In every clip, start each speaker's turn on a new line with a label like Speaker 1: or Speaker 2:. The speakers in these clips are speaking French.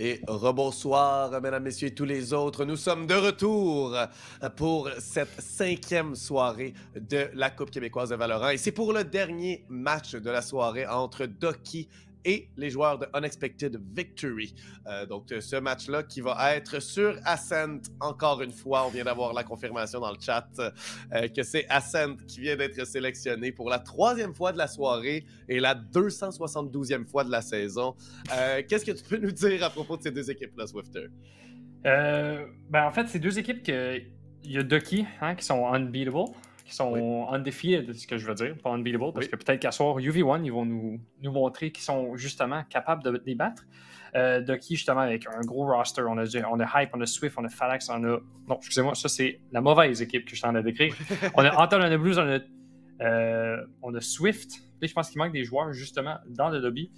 Speaker 1: Et rebonsoir, mesdames, messieurs et tous les autres. Nous sommes de retour pour cette 5e soirée de la Coupe québécoise de Valorant. Et c'est pour le dernier match de la soirée entre Ducky et les joueurs de Unexpected Victory. Donc, ce match-là qui va être sur Ascent. Encore une fois, on vient d'avoir la confirmation dans le chat que c'est Ascent qui vient d'être sélectionné pour la 3e fois de la soirée et la 272e fois de la saison. Qu'est-ce que tu peux nous dire à propos de ces deux équipes-là, Swifter?
Speaker 2: En fait, c'est deux équipes il y a Ducky qui sont unbeatable, qui sont undefeated, c'est ce que je veux dire, pas unbeatable, parce que peut-être qu'à soir, UV1, ils vont nous montrer qu'ils sont justement capables de les battre. Ducky, justement, avec un gros roster, on a Hype, on a Swift, on a Phalanx, on a... Non, excusez-moi, ça c'est la mauvaise équipe que je suis en train de décrire. On a Anton, on a Blues, on a Swift. Là, je pense qu'il manque des joueurs, justement, dans le lobby.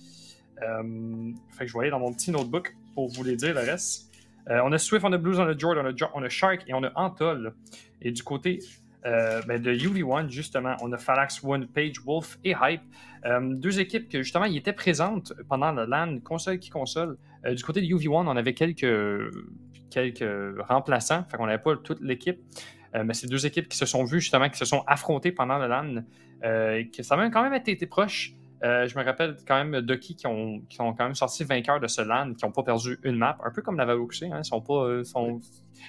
Speaker 2: Fait que je vais aller dans mon petit notebook pour vous les dire le reste. On a Swift, on a Blues, on a Jord, on a Shark et on a Antol. Et du côté de UV1, justement, on a Phalanx, One, Page, Wolf et Hype. Deux équipes que, justement, ils étaient présentes pendant le LAN, console qui console. Du côté de UV1, on avait quelques remplaçants, fait qu'on n'avait pas toute l'équipe. Mais c'est deux équipes qui se sont vues, justement, qui se sont affrontées pendant le LAN. Que ça a quand même été proche. Je me rappelle quand même Ducky qui ont quand même sorti vainqueurs de ce LAN, qui n'ont pas perdu une map, un peu comme la Valoxé.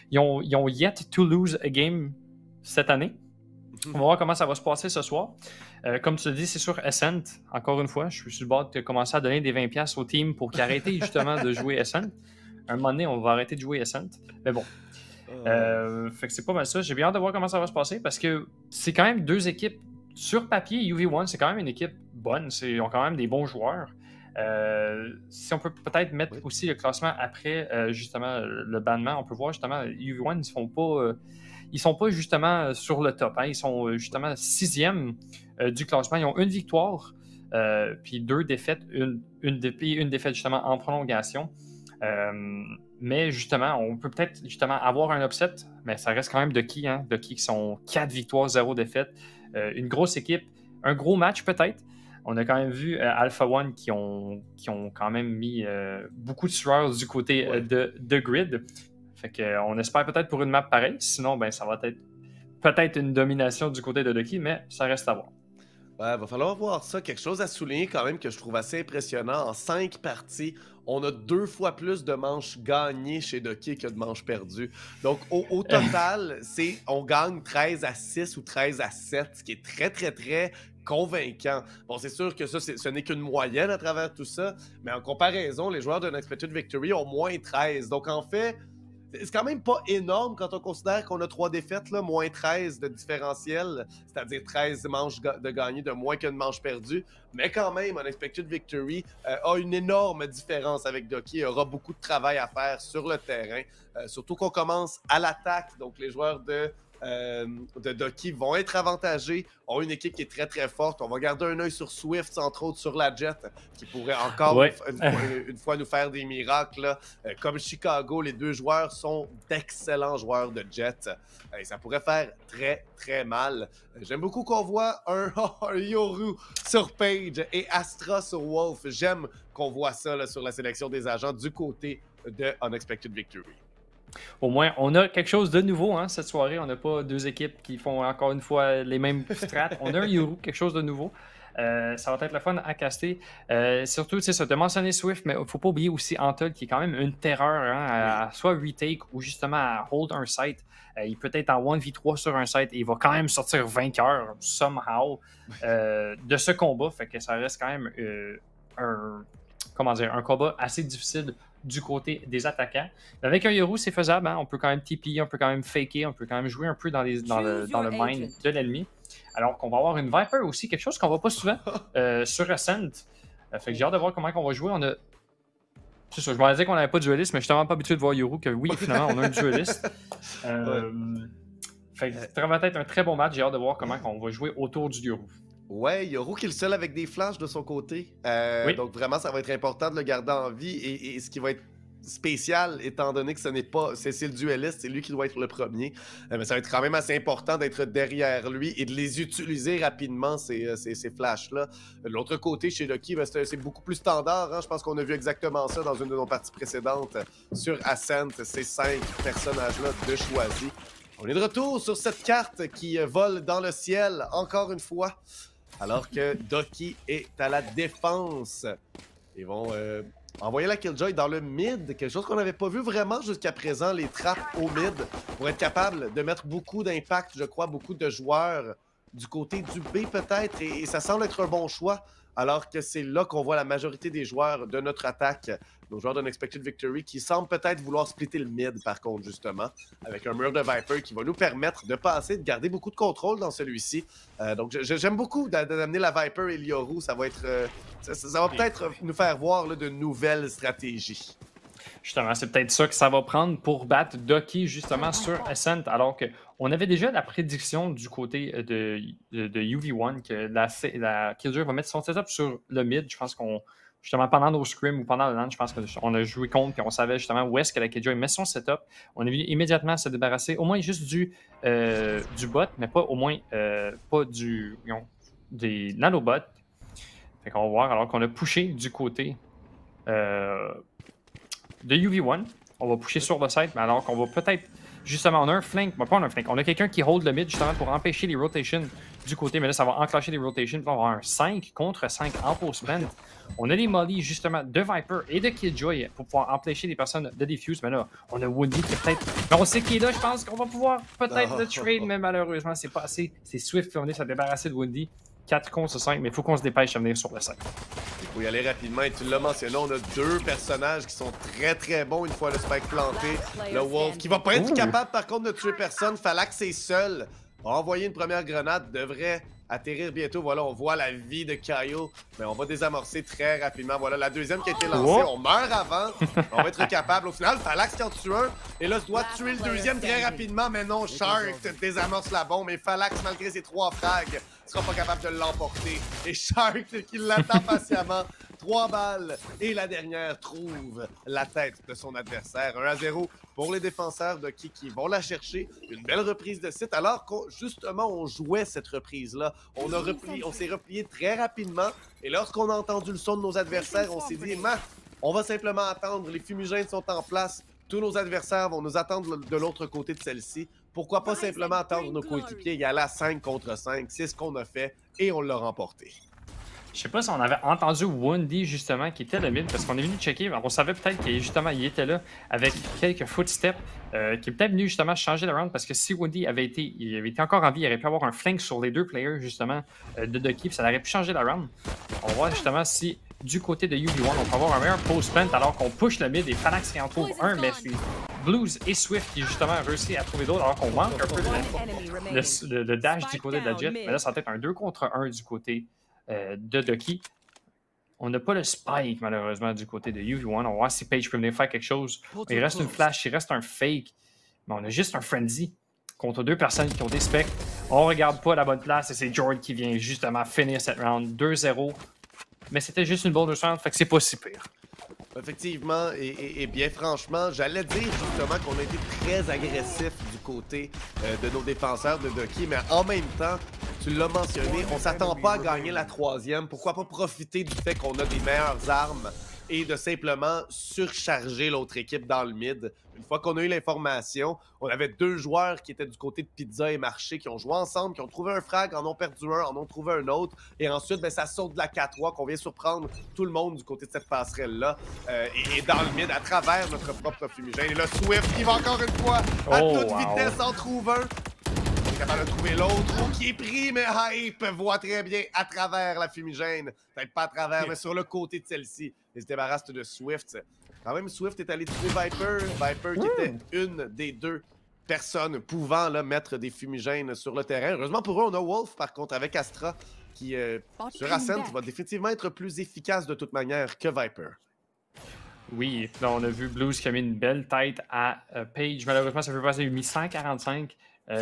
Speaker 2: Ils ont yet to lose a game cette année. On va voir comment ça va se passer ce soir. Comme tu le dis, c'est sur Ascent. Encore une fois, je suis sur le bord de commencer à donner des 20$ au team pour qu'ils arrêtent justement de jouer Ascent. Un moment donné, on va arrêter de jouer Ascent. Mais bon. Fait que c'est pas mal ça. J'ai bien hâte de voir comment ça va se passer parce que c'est quand même deux équipes. Sur papier, UV1, c'est quand même une équipe bonne. Ils ont quand même des bons joueurs. Si on peut peut-être mettre aussi le classement après justement le bannement, on peut voir justement UV1, ils sont pas justement sur le top. Ils sont justement 6e du classement. Ils ont une victoire, puis 2 défaites, une défaite justement en prolongation. Mais justement, on peut peut-être justement avoir un upset, mais ça reste quand même Ducky. Ducky qui sont 4 victoires, 0 défaites. Une grosse équipe, un gros match peut-être. On a quand même vu Alpha One qui ont quand même mis beaucoup de sueur du côté de Grid. Fait qu'on espère peut-être pour une map pareille. Sinon, ça va être peut-être une domination du côté de Ducky, mais ça reste à voir.
Speaker 1: Ouais, va falloir voir ça. Quelque chose à souligner quand même que je trouve assez impressionnant. En 5 parties, on a 2 fois plus de manches gagnées chez Ducky que de manches perdues. Donc, au total, on gagne 13-6 ou 13-7, ce qui est très, très, très convaincant. Bon, c'est sûr que ça, ce n'est qu'une moyenne à travers tout ça, mais en comparaison, les joueurs de Unexpected Victory ont moins 13. Donc, en fait, c'est quand même pas énorme quand on considère qu'on a 3 défaites, là, moins 13 de différentiel, c'est-à-dire 13 manches de gagnées de moins qu'une manche perdue. Mais quand même, Unexpected Victory a une énorme différence avec Ducky et aura beaucoup de travail à faire sur le terrain. Surtout qu'on commence à l'attaque, donc les joueurs de Ducky vont être avantagés, ont une équipe qui est très très forte. On va garder un œil sur Swift, entre autres sur la Jet, qui pourrait encore une fois nous faire des miracles. Là. Comme Chicago, les deux joueurs sont d'excellents joueurs de Jet. Et ça pourrait faire très très mal. J'aime beaucoup qu'on voit un Yoru sur Page et Astra sur Wolf. J'aime qu'on voit ça là, sur la sélection des agents du côté de Unexpected Victory.
Speaker 2: Au moins, on a quelque chose de nouveau cette soirée. On n'a pas deux équipes qui font encore une fois les mêmes strates. On a un Yoru, quelque chose de nouveau. Ça va être le fun à caster. Surtout, tu as mentionné Swift, mais il ne faut pas oublier aussi Antol qui est quand même une terreur à soit retake ou justement à hold un site. Il peut être en 1v3 sur un site et il va quand même sortir vainqueur somehow de ce combat. Fait que ça reste quand même un combat assez difficile du côté des attaquants. Avec un Yoru, c'est faisable. On peut quand même TP, on peut quand même faker, on peut quand même jouer un peu dans le mind de l'ennemi. Alors qu'on va avoir une Viper aussi, quelque chose qu'on voit pas souvent sur Ascent. Fait que j'ai hâte de voir comment on va jouer. C'est ça, je me disais qu'on n'avait pas de dueliste, mais je suis tellement pas habitué de voir Yoru que oui, finalement, on a un dueliste. Fait que ça va être un très bon match. J'ai hâte de voir comment on va jouer autour du Yoru.
Speaker 1: Ouais, Yoru qui est le seul avec des flashs de son côté. Donc vraiment, ça va être important de le garder en vie. Et ce qui va être spécial, étant donné que ce n'est pas... C'est le dueliste, c'est lui qui doit être le premier. Mais ça va être quand même assez important d'être derrière lui et de les utiliser rapidement, ces flashs-là. De l'autre côté, chez Lucky, ben, c'est beaucoup plus standard. Hein? Je pense qu'on a vu exactement ça dans une de nos parties précédentes sur Ascent, ces 5 personnages-là de choisis. On est de retour sur cette carte qui vole dans le ciel, encore une fois, alors que Ducky est à la défense. Ils vont envoyer la Killjoy dans le mid, quelque chose qu'on n'avait pas vu vraiment jusqu'à présent, les trappes au mid, pour être capable de mettre beaucoup d'impact, je crois, beaucoup de joueurs du côté du B peut-être, et ça semble être un bon choix, alors que c'est là qu'on voit la majorité des joueurs de notre attaque, nos joueurs d'Unexpected Victory, qui semblent peut-être vouloir splitter le mid, par contre, justement, avec un mur de Viper qui va nous permettre de passer, de garder beaucoup de contrôle dans celui-ci. Donc, j'aime beaucoup d'amener la Viper et l'Yoru. Ça va être, ça va peut-être nous faire voir là, de nouvelles stratégies.
Speaker 2: Justement, c'est peut-être ça que ça va prendre pour battre Ducky justement sur Ascent, alors qu'on avait déjà la prédiction du côté de UV1 que la Killjoy va mettre son setup sur le mid. Je pense qu'on, justement, pendant nos scrims ou pendant le land, je pense qu'on a joué contre et on savait justement où est-ce que la Killjoy met son setup. On a vu immédiatement se débarrasser au moins juste du bot, mais pas au moins pas des nanobots. Fait qu'on va voir, alors qu'on a pushé du côté de UV1, on va pusher sur le site, mais alors qu'on va peut-être, justement, on a un flank, pas un flank, on a quelqu'un qui hold le mid justement pour empêcher les rotations du côté, mais là ça va enclencher les rotations, puis on va avoir un 5 contre 5 en post-spend. On a les mollies justement de Viper et de Killjoy pour pouvoir empêcher les personnes de defuse, mais là on a Woody qui est peut-être, mais on sait qu'il est là, je pense qu'on va pouvoir peut-être le trade, mais malheureusement c'est pas assez, c'est Swift qui va venir se débarrasser de Woody. 4 contre 5, mais il faut qu'on se dépêche à venir sur le 5.
Speaker 1: Il faut y aller rapidement, et tu l'as mentionné, on a 2 personnages qui sont très très bons une fois le spike planté. Le Wolf qui va pas être capable par contre de tuer personne, Phalanx est seul. On va envoyer une première grenade, devrait atterrir bientôt. Voilà, on voit la vie de Kaio, mais on va désamorcer très rapidement. Voilà, la deuxième qui a été lancée, on meurt avant, on va être capable. Au final, Phalanx qui en tue un, et là, doit tuer le deuxième très rapidement, mais non, Shark désamorce la bombe, et Phalanx, malgré ses 3 frags, sera pas capable de l'emporter. Et Shark qui l'attend patiemment, 3 balles, et la dernière trouve la tête de son adversaire. 1-0 pour les défenseurs de qui vont la chercher. Une belle reprise de site, alors qu'on justement on jouait cette reprise-là. On s'est replié très rapidement, et lorsqu'on a entendu le son de nos adversaires, on s'est dit, on va simplement attendre, les fumigènes sont en place, tous nos adversaires vont nous attendre de l'autre côté de celle-ci. Pourquoi pas simplement attendre nos coéquipiers et aller à 5 contre 5, c'est ce qu'on a fait, et on l'a remporté.
Speaker 2: Je sais pas si on avait entendu Woody justement qui était le mid parce qu'on est venu checker, on savait peut-être qu'il justement il était là avec quelques footsteps qui est peut-être venu justement changer le round parce que si Woody avait été encore en vie, il aurait pu avoir un flank sur les 2 players justement de Ducky, ça aurait pu changer le round. On va voir justement si du côté de UV1 on peut avoir un meilleur post-plant alors qu'on push le mid et Phalanx qui en trouve un, mais c'est Blues et Swift qui justement réussi à trouver d'autres alors qu'on manque un peu le dash du côté de la Jet, mais là ça va être un 2 contre 1 du côté de Ducky. On n'a pas le spike, malheureusement, du côté de UV1. On va voir si Paige peut venir faire quelque chose. Mais il reste une flash, il reste un fake. Mais on a juste un frenzy contre 2 personnes qui ont des specs. On regarde pas la bonne place et c'est Jordan qui vient justement finir cette round 2-0. Mais c'était juste une bonne round, fait que c'est pas si pire.
Speaker 1: Effectivement, et bien franchement, j'allais dire justement qu'on a été très agressif du côté de nos défenseurs de Ducky, mais en même temps, tu l'as mentionné, on s'attend pas à gagner la 3e. Pourquoi pas profiter du fait qu'on a des meilleures armes et de simplement surcharger l'autre équipe dans le mid. Une fois qu'on a eu l'information, on avait 2 joueurs qui étaient du côté de Pizza et Marché qui ont joué ensemble, qui ont trouvé un frag, en ont perdu un, en ont trouvé un autre. Et ensuite, ben, ça saute de la 4-3 qu'on vient surprendre tout le monde du côté de cette passerelle-là. Et dans le mid, à travers notre propre fumigène. Et là, Swift qui va encore une fois à toute vitesse en trouve un. On est capable de trouver l'autre qui est pris, mais Hype voit très bien à travers la fumigène. Peut-être pas à travers, mais sur le côté de celle-ci. Il se débarrasse de Swift. Quand même, Swift est allé tuer Viper. Viper qui était une des 2 personnes pouvant là, mettre des fumigènes sur le terrain. Heureusement pour eux, on a Wolf, par contre, avec Astra, qui, sur Ascent, va définitivement être plus efficace de toute manière que Viper.
Speaker 2: Oui, là, on a vu Blues qui a mis une belle tête à Paige. Malheureusement, ça fait passer, il a mis 145.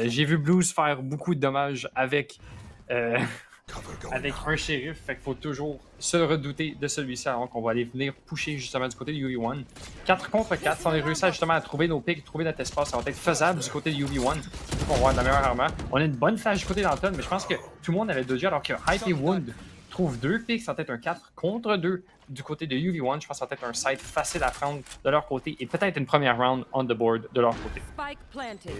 Speaker 2: J'ai vu Blues faire beaucoup de dommages avec avec un shérif, fait qu'il faut toujours se redouter de celui-ci alors qu'on va aller venir pusher justement du côté de UV1. 4 contre 4, si on est réussi justement à trouver nos pics, trouver notre espace, ça va être faisable du côté de UV1, surtout qu'on va avoir de la meilleure armure. On a une bonne flash du côté d'Anton, mais je pense que tout le monde avait dodgé alors que Hype et Wound trouvent 2 pics, ça va être un 4 contre 2 du côté de UV1. Je pense que ça va être un side facile à prendre de leur côté et peut-être une première round on the board de leur côté.
Speaker 1: Et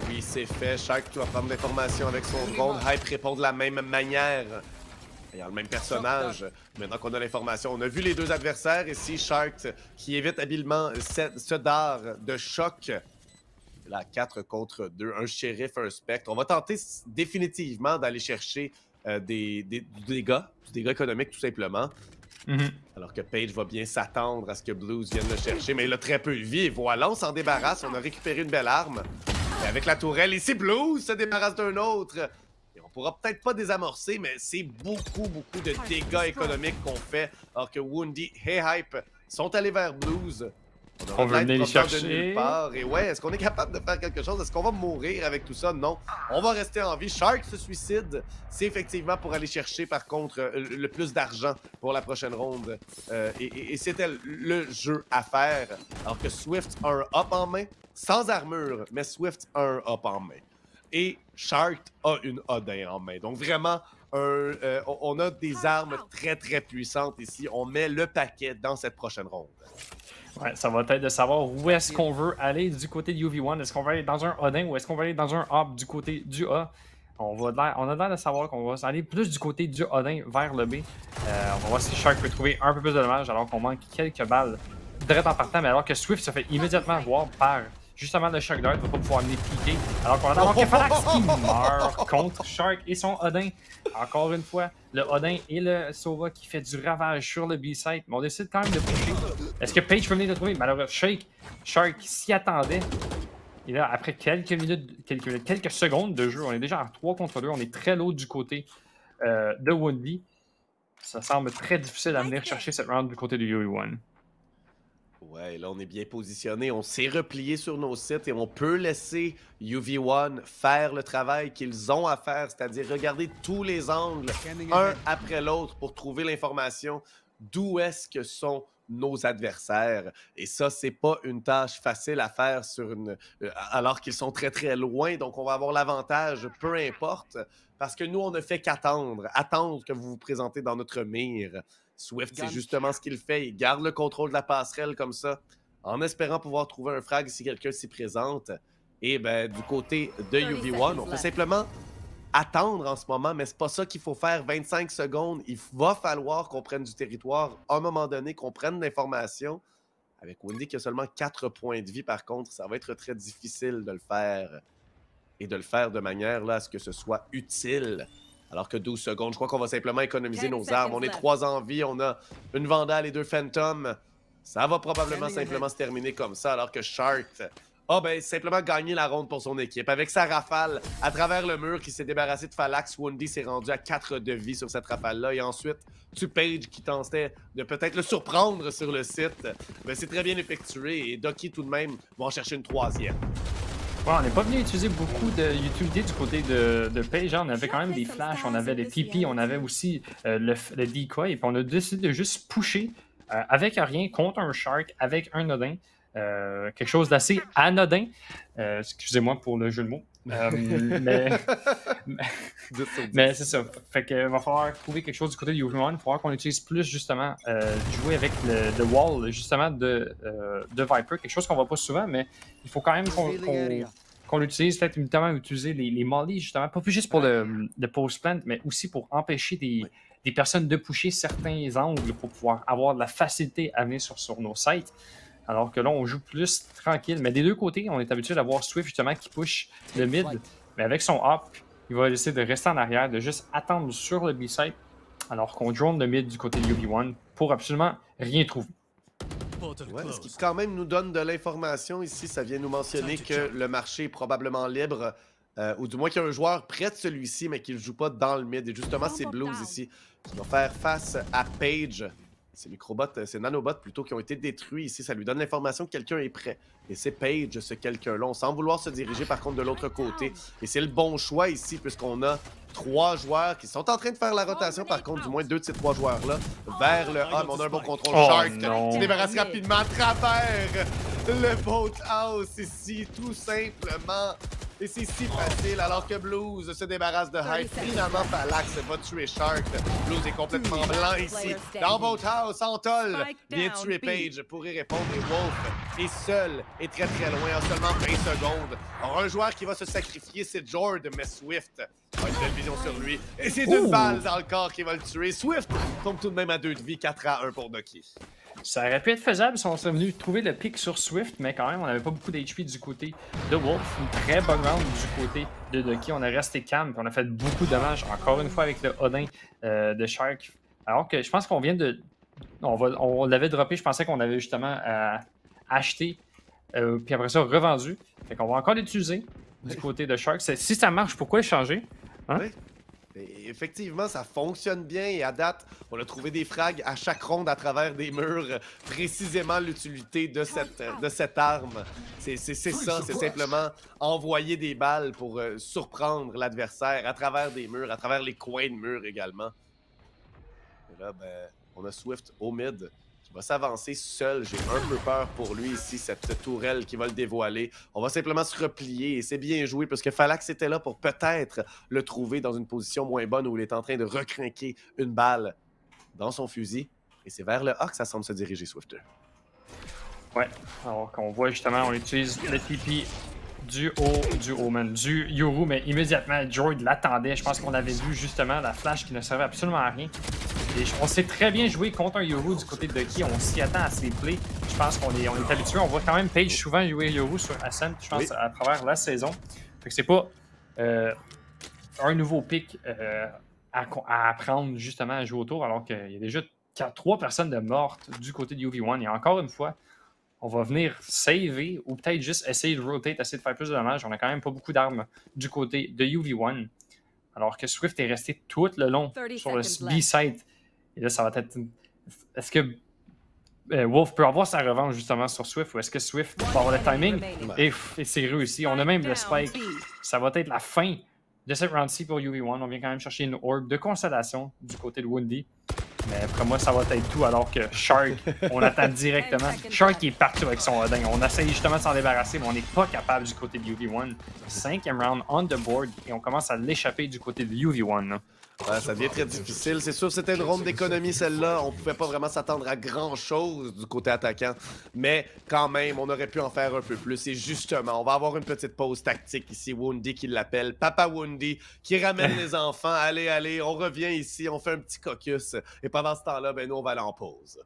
Speaker 1: oui, c'est fait. Shark doit prendre l'information avec son drone. Hype répond de la même manière. Ayant le même personnage. Maintenant qu'on a l'information, on a vu les deux adversaires ici. Shark qui évite habilement ce dard de choc. Là, 4 contre 2. Un shérif, un spectre. On va tenter définitivement d'aller chercher du dégât économique tout simplement. Alors que Page va bien s'attendre à ce que Blues vienne le chercher, mais il a très peu de vie. Et voilà, on s'en débarrasse, on a récupéré une belle arme. Et avec la tourelle, ici, Blues se débarrasse d'un autre. Et on pourra peut-être pas désamorcer, mais c'est beaucoup de dégâts économiques qu'on fait. Alors que Woundy et Hype sont allés vers Blues.
Speaker 2: On veut venir les chercher.
Speaker 1: Et ouais, est-ce qu'on est capable de faire quelque chose? Est-ce qu'on va mourir avec tout ça? Non. On va rester en vie. Shark se suicide. C'est effectivement pour aller chercher, par contre, le plus d'argent pour la prochaine ronde. Et c'était le jeu à faire. Alors que Swift a un up en main, sans armure, mais Swift a un up en main. Et Shark a une Odin en main. Donc vraiment, on a des armes très puissantes ici. On met le paquet dans cette prochaine ronde.
Speaker 2: Ouais, ça va être de savoir où est-ce qu'on veut aller du côté de UV1. Est-ce qu'on va aller dans un Odin ou est-ce qu'on va aller dans un Up du côté du A? On a l'air de savoir qu'on va aller plus du côté du Odin vers le B. On va voir si Shark peut trouver un peu plus de dommages alors qu'on manque quelques balles direct en partant, mais alors que Swift se fait immédiatement voir par justement le Shark Dart, va pas pouvoir venir piquer. Alors qu'on a d'abord Kefalax qui meurt contre Shark et son Odin. Encore une fois, le Odin et le Sova qui fait du ravage sur le B-site, mais on décide quand même de pusher. Est-ce que Page peut venir le trouver? Malheureusement, Shark s'y attendait. Et là, après quelques minutes, quelques secondes de jeu, on est déjà en 3 contre 2. On est très low du côté de Woundy. Ça semble très difficile à venir chercher cette round du côté de UV1.
Speaker 1: Ouais, là, on est bien positionné. On s'est replié sur nos sites et on peut laisser UV1 faire le travail qu'ils ont à faire, c'est-à-dire regarder tous les angles, un après l'autre, pour trouver l'information d'où est-ce que sont nos adversaires. Et ça, c'est pas une tâche facile à faire alors qu'ils sont très loin. Donc, on va avoir l'avantage, peu importe, parce que nous, on ne fait qu'attendre. Attendre que vous vous présentez dans notre mire. Swift, c'est justement ce qu'il fait. Il garde le contrôle de la passerelle comme ça, en espérant pouvoir trouver un frag si quelqu'un s'y présente. Et ben, du côté de UV1, on peut simplement attendre en ce moment, mais c'est pas ça qu'il faut faire. 25 secondes, il va falloir qu'on prenne du territoire à un moment donné, qu'on prenne de l'information. Avec Woundy qui a seulement 4 points de vie, par contre, ça va être très difficile de le faire. Et de le faire de manière là, à ce que ce soit utile. Alors que 12 secondes, je crois qu'on va simplement économiser nos armes. On est 3 en vie, on a une Vandale et 2 Phantoms. Ça va probablement simplement se terminer comme ça, alors que Shark simplement gagné la ronde pour son équipe. Avec sa rafale à travers le mur qui s'est débarrassé de Phalanx, Woundy s'est rendu à 4 de vie sur cette rafale-là. Et ensuite, Page qui tentait de peut-être le surprendre sur le site. Mais c'est très bien effectué et Ducky tout de même va en chercher une 3e.
Speaker 2: Ouais, on n'est pas venu utiliser beaucoup d'utilité du côté de Page. On avait quand même des flashs, on avait des TP, on avait aussi le decoy. Et puis on a décidé de juste pusher avec rien contre un Shark, avec un Odin. Quelque chose d'assez anodin. Excusez-moi pour le jeu de mots. Mais c'est ça. Fait que va falloir trouver quelque chose du côté de UV1. Il va falloir qu'on utilise plus justement jouer avec le wall justement de Viper. Quelque chose qu'on voit pas souvent, mais il faut quand même qu'on l'utilise. Peut-être notamment utiliser les mollies justement. Pas plus juste pour le post plant, mais aussi pour empêcher des personnes de pusher certains angles pour pouvoir avoir de la facilité à venir sur nos sites. Alors que là, on joue plus tranquille. Mais des deux côtés, on est habitué d'avoir Swift justement qui push le mid. Mais avec son up, il va essayer de rester en arrière, de juste attendre sur le B-side. Alors qu'on drone le mid du côté de UV1 pour absolument rien trouver.
Speaker 1: Ouais, ce qui quand même nous donne de l'information ici, ça vient nous mentionner que le marché est probablement libre. Ou du moins qu'il y a un joueur près de celui-ci, mais qui ne joue pas dans le mid. Et justement, c'est Blues ici qui va faire face à Page. microbots, ces nanobots plutôt qui ont été détruits ici. Ça lui donne l'information que quelqu'un est prêt. Et c'est Paige, ce quelqu'un-là. On semble vouloir se diriger par contre de l'autre côté. Et c'est le bon choix ici puisqu'on a 3 joueurs qui sont en train de faire la rotation, par contre, du moins 2 de ces 3 joueurs-là, vers le A. Mais on a un bon contrôle. Shark qui se débarrasse rapidement à travers le Boathouse ici, tout simplement. Et c'est si facile, alors que Blues se débarrasse de Hyde. Finalement, Falax va tuer Shark. Blues est complètement blanc ici. Dans Boathouse, Antol vient tuer Paige pour y répondre. Et Wolf est seul et très loin, à seulement 20 secondes. Alors, un joueur qui va se sacrifier, c'est Jord, mais Swift a une belle vision sur lui. Et c'est une balle dans le corps qui va le tuer. Swift tombe tout de même à 2 de vie, 4-1 pour Ducky.
Speaker 2: Ça aurait pu être faisable si on serait venu trouver le pic sur Swift, mais quand même, on n'avait pas beaucoup d'HP du côté de Wolf. Une très bonne round du côté de Ducky. On a resté calme, puis on a fait beaucoup de dommages, encore une fois, avec le Odin de Shark. Alors que je pense qu'on vient de... On l'avait droppé, je pensais qu'on avait justement acheté, puis après ça, revendu. Fait qu'on va encore l'utiliser du côté de Shark. Si ça marche, pourquoi le changer? Hein?
Speaker 1: Oui. Et effectivement, ça fonctionne bien et à date, on a trouvé des frags à chaque ronde à travers des murs. Précisément l'utilité de cette arme. C'est ça, c'est simplement envoyer des balles pour surprendre l'adversaire à travers des murs, à travers les coins de murs également. Et là, ben, on a Swift au mid. Il va s'avancer seul. J'ai un peu peur pour lui ici, cette tourelle qui va le dévoiler. On va simplement se replier et c'est bien joué parce que Falax était là pour peut-être le trouver dans une position moins bonne où il est en train de recrinquer une balle dans son fusil. Et c'est vers le A que ça semble se diriger, Swifter.
Speaker 2: Ouais, alors qu'on voit justement, on utilise le TP du Omen, du Yoru, mais immédiatement, Jord l'attendait. Je pense qu'on avait vu justement la flash qui ne servait absolument à rien. Et on sait très bien jouer contre un Yoru du côté de Ducky. On s'y attend à ses plays. Je pense qu'on est habitué. On voit quand même Paige souvent jouer Yoru sur Ascent, je pense, à travers la saison. Fait que c'est pas un nouveau pick à apprendre justement à jouer autour, alors qu'il y a déjà 3 personnes de mortes du côté de UV1. Et encore une fois, on va venir saver ou peut-être juste essayer de rotate, essayer de faire plus de dommages. On a quand même pas beaucoup d'armes du côté de UV1. Alors que Swift est resté tout le long sur le B-side. Et là, ça va être... Est-ce que Wolf peut avoir sa revanche justement sur Swift ou est-ce que Swift va avoir le timing? Et c'est réussi. On a même le spike. Ça va être la fin de cette round-ci pour UV1. On vient quand même chercher une orb de consolation du côté de Woundy. Mais après moi, ça va être tout alors que Shark, on attend directement. Shark est parti avec son Odin. On essaye justement de s'en débarrasser, mais on n'est pas capable du côté de UV1. 5e round on the board et on commence à l'échapper du côté de UV1.
Speaker 1: Ouais, ça devient très difficile. C'est sûr, c'était une ronde d'économie, celle-là. On pouvait pas vraiment s'attendre à grand-chose du côté attaquant. Mais quand même, on aurait pu en faire un peu plus. Et justement, on va avoir une petite pause tactique ici. Woundy qui l'appelle. Papa Woundy qui ramène les enfants. Allez, on revient ici. On fait un petit caucus. Et pendant ce temps-là, ben nous, on va aller en pause.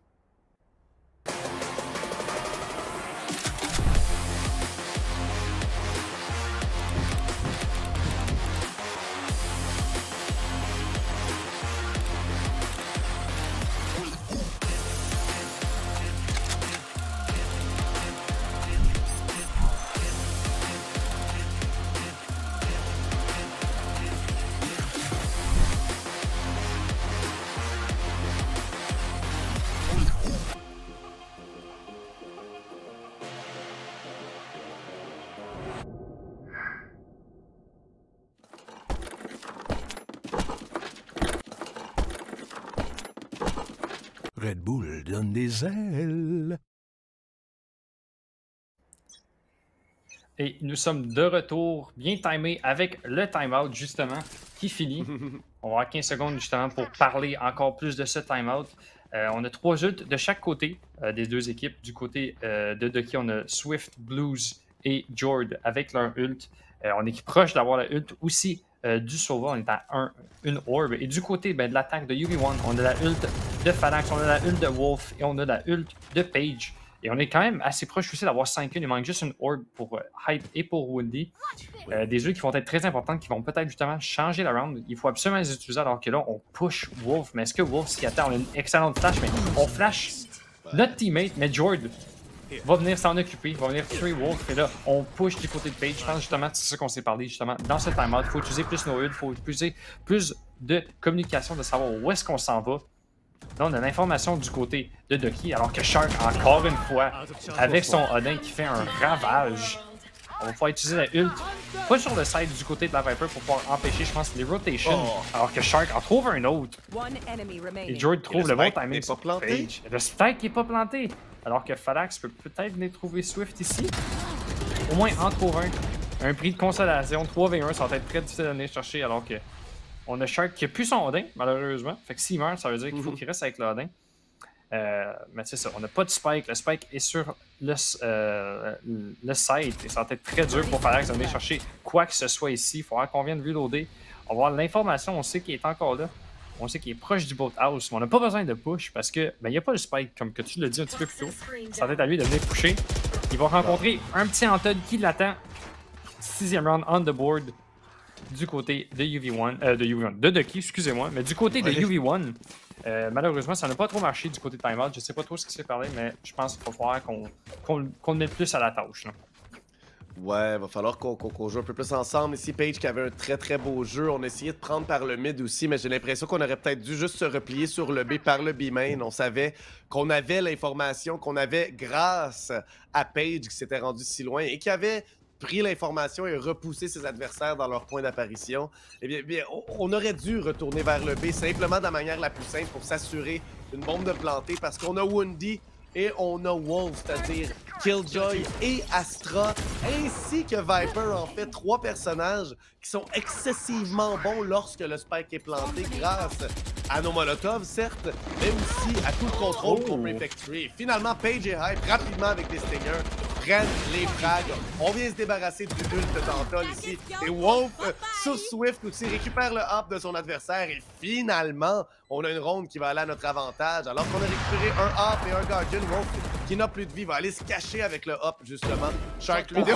Speaker 3: Red Bull donne des ailes.
Speaker 2: Et nous sommes de retour, bien timé, avec le timeout justement qui finit. On va avoir 15 secondes justement pour parler encore plus de ce timeout. On a 3 ults de chaque côté des 2 équipes. Du côté de Ducky, on a Swift, Blues et Jord avec leur ult. On est proche d'avoir la ult aussi du Sova. On est à une orb. Et du côté de l'attaque de UV1, on a la ult de Phalanx, on a la ult de Wolf et on a la ult de Paige. Et on est quand même assez proche aussi d'avoir 5 ults. Il manque juste une orb pour Hype et pour Woundy. Des ults qui vont être très importantes, qui vont peut-être justement changer la round. Il faut absolument les utiliser alors que là, on push Wolf. Mais est-ce que Wolf s'y attend? On a une excellente flash, mais on flash notre teammate, mais Jord va venir s'en occuper, va venir tuer Wolf. Et là, on push du côté de Paige. Je pense justement que c'est ça qu'on s'est parlé justement dans ce timeout. Il faut utiliser plus nos ults, il faut utiliser plus de communication, de savoir où est-ce qu'on s'en va. Là, on a l'information du côté de Ducky, alors que Shark, encore une fois, avec son Odin qui fait un ravage, on va pouvoir utiliser la ult, pas sur le side du côté de la Viper pour pouvoir empêcher, je pense, les rotations, alors que Shark en trouve un autre. Et Jord trouve le bon timing sur Page. Le spike n'est pas planté, alors que Falax peut peut-être venir trouver Swift ici. Au moins en trouve un. Un prix de consolation, 3v1, ça va être très difficile d'aller chercher, alors que on a Shark qui a plus son Odin, malheureusement. Fait que s'il meurt, ça veut dire qu'il faut qu'il reste avec le Odin. Mais c'est ça, on n'a pas de spike. Le spike est sur le site et ça va être très dur pour Falax d'aller chercher quoi que ce soit ici. Il faudra qu'on vienne reloader. On va avoir l'information, on sait qu'il est encore là. On sait qu'il est proche du boathouse, mais on n'a pas besoin de push parce que il n'y a pas le spike, comme que tu l'as dit un petit peu plus tôt. Ça va être à lui de venir pusher. Il va rencontrer un petit Anton qui l'attend. 6e round on the board. Du côté de UV1, de Ducky, excusez-moi, mais du côté de UV1, malheureusement, ça n'a pas trop marché du côté de Timeout. Je sais pas trop ce qui s'est parlé, mais je pense qu'il va falloir qu'on le mette plus à la tâche. Là.
Speaker 1: Ouais, va falloir qu'on joue un peu plus ensemble. Ici, Page qui avait un très très beau jeu. On a essayé de prendre par le mid aussi, mais j'ai l'impression qu'on aurait peut-être dû juste se replier sur le B par le B main. On savait qu'on avait l'information, qu'on avait grâce à Page qui s'était rendu si loin et qui avait pris l'information et repoussé ses adversaires dans leur point d'apparition. Eh bien, on aurait dû retourner vers le B simplement de la manière la plus simple pour s'assurer une bombe de planter parce qu'on a Woundy et on a Wolf, c'est-à-dire Killjoy et Astra, ainsi que Viper, en fait, 3 personnages qui sont excessivement bons lorsque le spike est planté grâce à nos Molotovs, certes, mais aussi à tout le contrôle qu'on peut effectuer. Finalement, Page et Hype, rapidement avec des stingers, prennent les frags. On vient se débarrasser du ult d'Antol ici. Et Wolf, sur Swift aussi, récupère le hop de son adversaire. Et finalement, on a une ronde qui va aller à notre avantage. Alors qu'on a récupéré un hop et un Guardian, Wolf, qui n'a plus de vie, va aller se cacher avec le hop, justement. Shark lui dit...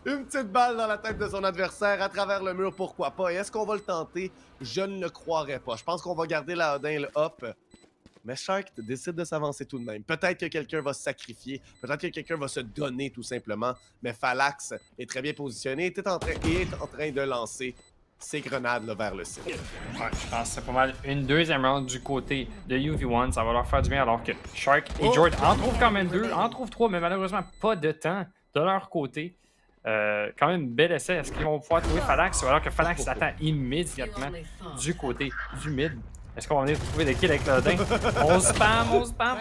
Speaker 1: Une petite balle dans la tête de son adversaire à travers le mur, pourquoi pas. Et est-ce qu'on va le tenter? Je ne le croirais pas. Je pense qu'on va garder la Odin, le hop. Mais Shark décide de s'avancer tout de même. Peut-être que quelqu'un va se sacrifier, peut-être que quelqu'un va se donner tout simplement, mais Falax est très bien positionné et est en train de lancer ses grenades là, vers le site.
Speaker 2: Ouais, je pense que c'est pas mal une deuxième round du côté de UV1, ça va leur faire du bien alors que Shark et Jord en trouvent quand même 2, en trouvent 3, mais malheureusement pas de temps de leur côté. Quand même, bel essai. Est-ce qu'ils vont pouvoir trouver Falax ou alors que Falax l'attend immédiatement du côté du mid? Est-ce qu'on va venir trouver des kills avec l'Odin? On spam!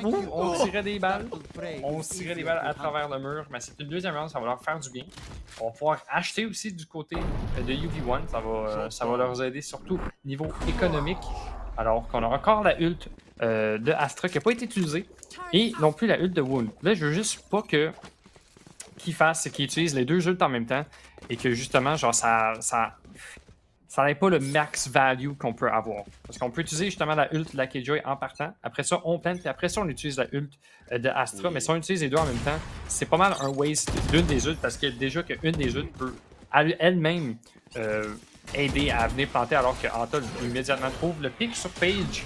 Speaker 2: Ouh, on tirait des balles. On tirait des balles à travers le mur. Mais c'est une deuxième round, ça va leur faire du bien. On va pouvoir acheter aussi du côté de UV1. Ça va leur aider surtout niveau économique. Alors qu'on a encore la ult de Astra qui n'a pas été utilisée. Et non plus la ult de Wound. Là, je veux juste pas que qu'ils fassent, c'est qu'ils utilisent les deux ults en même temps. Et que justement, genre, ça n'est pas le max value qu'on peut avoir. Parce qu'on peut utiliser justement la ult de la Killjoy en partant. Après ça, on plante. Puis après ça, on utilise la ult de Astra. Mais si on utilise les deux en même temps, c'est pas mal un waste d'une des ults. Parce que déjà qu'une des ults peut elle-même aider à venir planter. Alors que Antol immédiatement trouve le pic sur Page.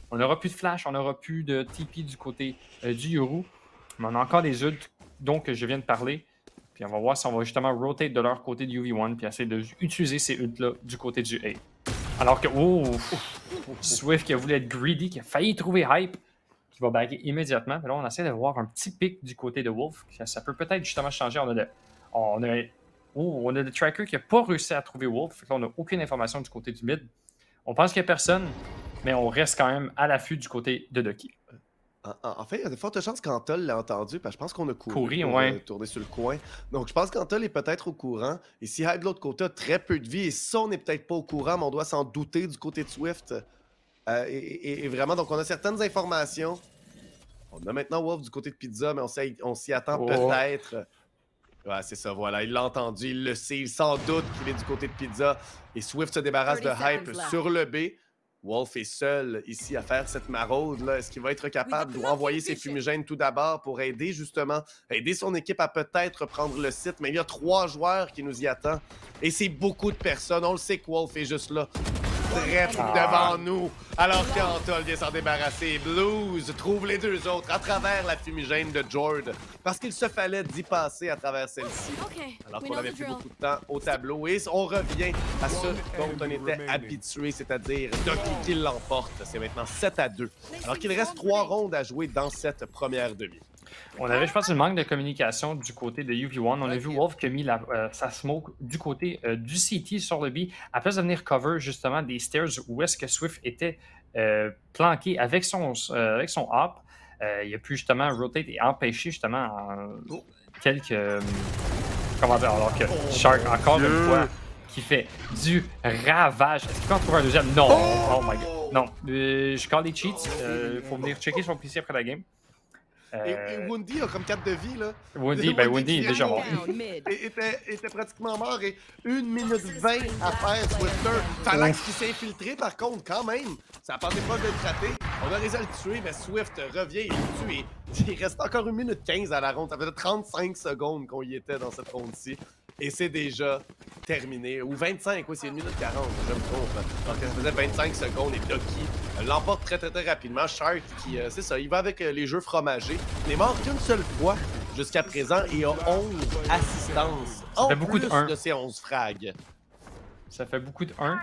Speaker 2: On n'aura plus de flash. On n'aura plus de TP du côté du Yoru. Mais on a encore des ults dont je viens de parler. Puis on va voir si on va justement rotate de leur côté de UV1 puis essayer d'utiliser ces ults-là du côté du A. Alors que, Swift qui a voulu être greedy, qui a failli trouver Hype, qui va baguer immédiatement. Mais là, on essaie de voir un petit pic du côté de Wolf. Ça peut peut-être justement changer. On a le tracker qui n'a pas réussi à trouver Wolf. Là, on n'a aucune information du côté du mid. On pense qu'il n'y a personne, mais on reste quand même à l'affût du côté de Ducky.
Speaker 1: En fait, il y a de fortes chances qu'Antol l'ait entendu, parce que je pense qu'on a couru
Speaker 2: pour
Speaker 1: tourner sur le coin. Donc, je pense qu'Antol est peut-être au courant. Et si Hype de l'autre côté a très peu de vie, et ça, on n'est peut-être pas au courant, mais on doit s'en douter du côté de Swift. Et vraiment, donc on a certaines informations. On a maintenant Wolf du côté de Pizza, mais on s'y attend peut-être. Ouais, c'est ça, voilà. Il l'a entendu, il le sait, il s'en doute qu'il est du côté de Pizza. Et Swift se débarrasse de Hype sur le B. Wolf est seul ici à faire cette maraude-là. Est-ce qu'il va être capable d'envoyer ses fumigènes tout d'abord pour aider justement, aider son équipe à peut-être prendre le site? Mais il y a 3 joueurs qui nous y attendent. Et c'est beaucoup de personnes. On le sait que Wolf est juste là direct devant nous. Alors qu'Antol vient s'en débarrasser, Blues trouve les deux autres à travers la fumigène de Jord. Parce qu'il se fallait d'y passer à travers celle-ci. Alors qu'on avait plus beaucoup de temps au tableau. Et on revient à ce dont on était habitué, c'est-à-dire Doki qui l'emporte. C'est maintenant 7-2. Alors qu'il reste 3 rondes à jouer dans cette première demi.
Speaker 2: On avait, je pense, un manque de communication du côté de UV1. On a vu Wolf qui a mis sa smoke du côté du CT sur le B. À place de venir cover justement des stairs où est-ce que Swift était planqué avec son hop, il a pu justement rotate et empêcher justement quelques... comment dire, alors que Shark, encore une fois, qui fait du ravage. Est-ce qu'il va en trouver un deuxième? Non! Oh my god. Non. Je call les cheats. Il faut venir checker son PC après la game.
Speaker 1: Et Woundy a comme 4 de vie, là.
Speaker 2: Woundy est déjà mort.
Speaker 1: était pratiquement mort et 1 minute 20 à faire Swifter. Phalanx qui s'est infiltré, par contre, quand même. Ça pensait pas de le traiter. On a réussi à le tuer, mais Swift revient et le tue. Il reste encore 1 minute 15 à la ronde. Ça faisait 35 secondes qu'on y était dans cette ronde-ci. Et c'est déjà terminé. Ou 25, oui, c'est 1 minute 40, je me trompe. Donc, ça faisait 25 secondes et Doki l'emporte très rapidement. Shark, qui, c'est ça, il va avec les jeux fromagés. Il n'est mort qu'une seule fois jusqu'à présent et a 11 assistances.
Speaker 2: Ça fait beaucoup
Speaker 1: de ses 11 frags.
Speaker 2: Ça fait beaucoup de 1.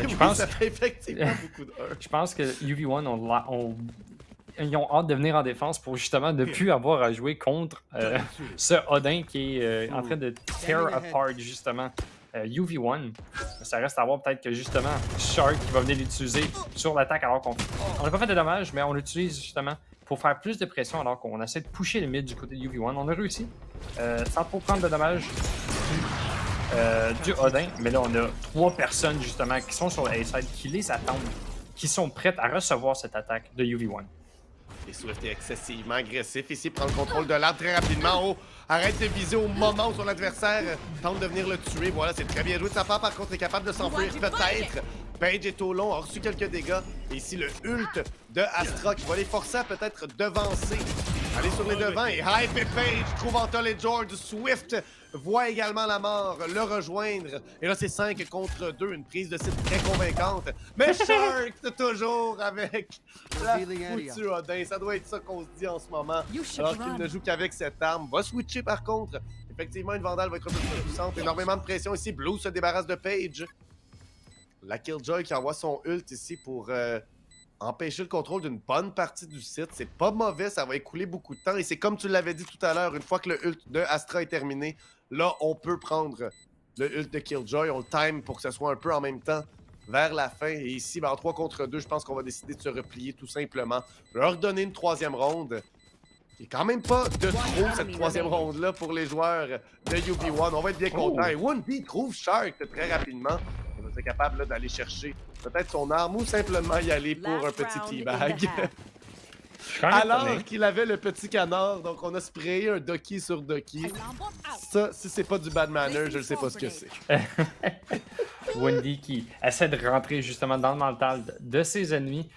Speaker 1: Je pense... ça fait effectivement beaucoup de 1.
Speaker 2: Je pense que UV1 ils ont hâte de venir en défense pour justement ne plus avoir à jouer contre ce Odin qui est en train de tear apart justement UV1. Ça reste à voir peut-être que justement Shark qui va venir l'utiliser sur l'attaque alors qu'on n'a pas fait de dommages, mais on l'utilise justement pour faire plus de pression alors qu'on essaie de pusher le mid du côté de UV1. On a réussi sans trop prendre de dommages du Odin, mais là on a 3 personnes justement qui sont sur le A-side, qui les attendent, qui sont prêtes à recevoir cette attaque de UV1.
Speaker 1: Et Swift est excessivement agressif ici, prend le contrôle de l'arbre très rapidement. Oh, arrête de viser au moment où son adversaire tente de venir le tuer. Voilà, c'est très bien joué de sa part. Par contre, il est capable de s'enfuir peut-être. Page est au long, a reçu quelques dégâts. Et ici, le ult de Astra qui va les forcer à peut-être devancer. Aller sur les devants et Hype et Page trouve Antol et George. Swift voit également la mort le rejoindre. Et là, c'est 5 contre 2, une prise de site très convaincante. Mais Shark, toujours avec la foutue Odin. Ça doit être ça qu'on se dit en ce moment. Alors qu'il ne joue qu'avec cette arme. Va switcher par contre. Effectivement, une Vandale va être un peu plus puissante. Énormément de pression ici. Blue se débarrasse de Page. La Killjoy qui envoie son ult ici pour empêcher le contrôle d'une bonne partie du site. C'est pas mauvais, ça va écouler beaucoup de temps. Et c'est comme tu l'avais dit tout à l'heure, une fois que le ult de Astra est terminé, là, on peut prendre le ult de Killjoy. On le time pour que ce soit un peu en même temps vers la fin. Et ici, ben, en 3 contre 2, je pense qu'on va décider de se replier tout simplement. Leur donner une 3e ronde. Il n'est quand même pas de trop cette 3e ronde-là pour les joueurs de UV1. On va être bien contents. Et Woundy trouve Shark très rapidement. Il va être capable d'aller chercher peut-être son arme ou simplement y aller pour un petit teabag. Alors qu'il avait le petit canard, donc on a sprayé un Doki sur Doki. Ça, si c'est pas du bad manner, je ne sais pas ce que c'est.
Speaker 2: Wendy qui essaie de rentrer justement dans le mental de ses ennemis.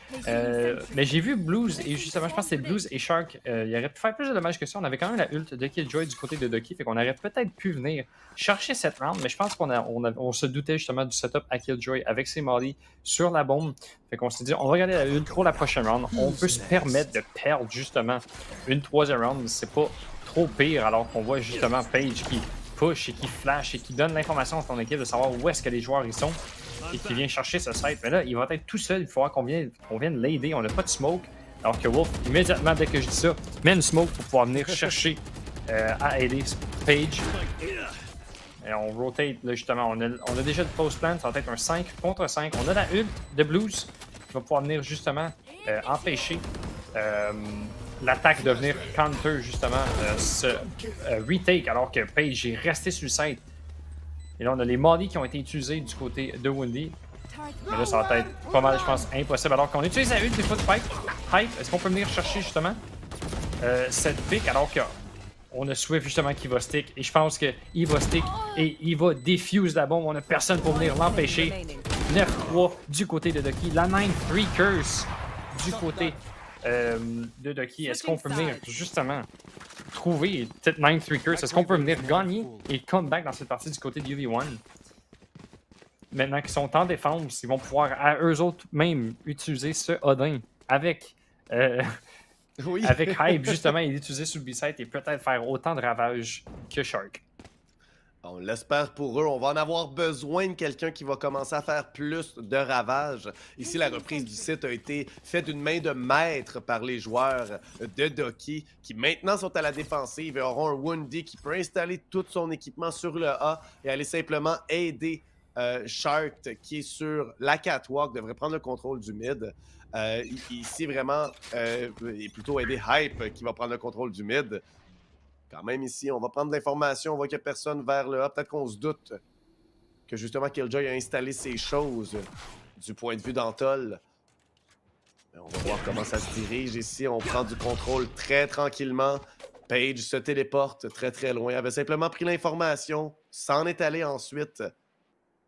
Speaker 2: Mais j'ai vu Blues, et justement, je pense que c'est Blues et Shark. Il aurait pu faire plus de dommages que ça. On avait quand même la ult de Killjoy du côté de Doki, fait qu'on aurait peut-être pu venir chercher cette round, mais je pense qu'on se doutait justement du setup à Killjoy avec ses molly sur la bombe. Fait qu'on s'est dit, on va regarder la ult pour la prochaine round. On peut se permettre de perdre justement une 3e round, mais c'est pas trop pire alors qu'on voit justement Page qui push et qui flash et qui donne l'information à son équipe de savoir où est-ce que les joueurs ils sont et qui vient chercher ce site. Mais là, il va être tout seul, il faudra qu'on vienne l'aider. On n'a pas de smoke. Alors que Wolf, immédiatement, dès que je dis ça, met une smoke pour pouvoir venir chercher à aider Page. Et on rotate, là, justement. On a déjà le post plan, ça va être un 5 contre 5. On a la ult de Blues qui va pouvoir venir justement empêcher l'attaque de venir counter justement ce retake alors que Page est resté sur le site. Et là on a les molly qui ont été utilisés du côté de Woundy. Mais là ça va être pas mal je pense impossible alors qu'on utilise la ult des fois de Hype. Est-ce qu'on peut venir chercher justement cette pick alors qu'on a Swift justement qui va stick et je pense qu'il va stick et il va defuse la bombe. On a personne pour venir l'empêcher. 9-3 du côté de Doki. La 9-3 curse du côté de Doki. Est-ce qu'on peut venir justement trouver cette 9-3 curse? Est-ce qu'on peut venir gagner et come back dans cette partie du côté de UV1? maintenant qu'ils sont en défense, ils vont pouvoir à eux autres même utiliser ce Odin avec,
Speaker 1: Oui.
Speaker 2: avec Hype, justement, et l'utiliser sur le B-side et peut-être faire autant de ravages que Shark.
Speaker 1: On l'espère pour eux. On va en avoir besoin de quelqu'un qui va commencer à faire plus de ravages. Ici, la reprise du site a été faite d'une main de maître par les joueurs de Doki qui maintenant sont à la défensive et auront un Woundy qui peut installer tout son équipement sur le A et aller simplement aider Shark qui est sur la catwalk, devrait prendre le contrôle du mid. Ici, vraiment, et plutôt aider Hype qui va prendre le contrôle du mid. Quand même ici, on va prendre de l'information, on voit qu'il n'y a personne vers le A. Peut-être qu'on se doute que justement Killjoy a installé ces choses du point de vue d'Antol. On va voir comment ça se dirige ici. On prend du contrôle très tranquillement. Page se téléporte très très loin. Il avait simplement pris l'information, s'en est allé ensuite.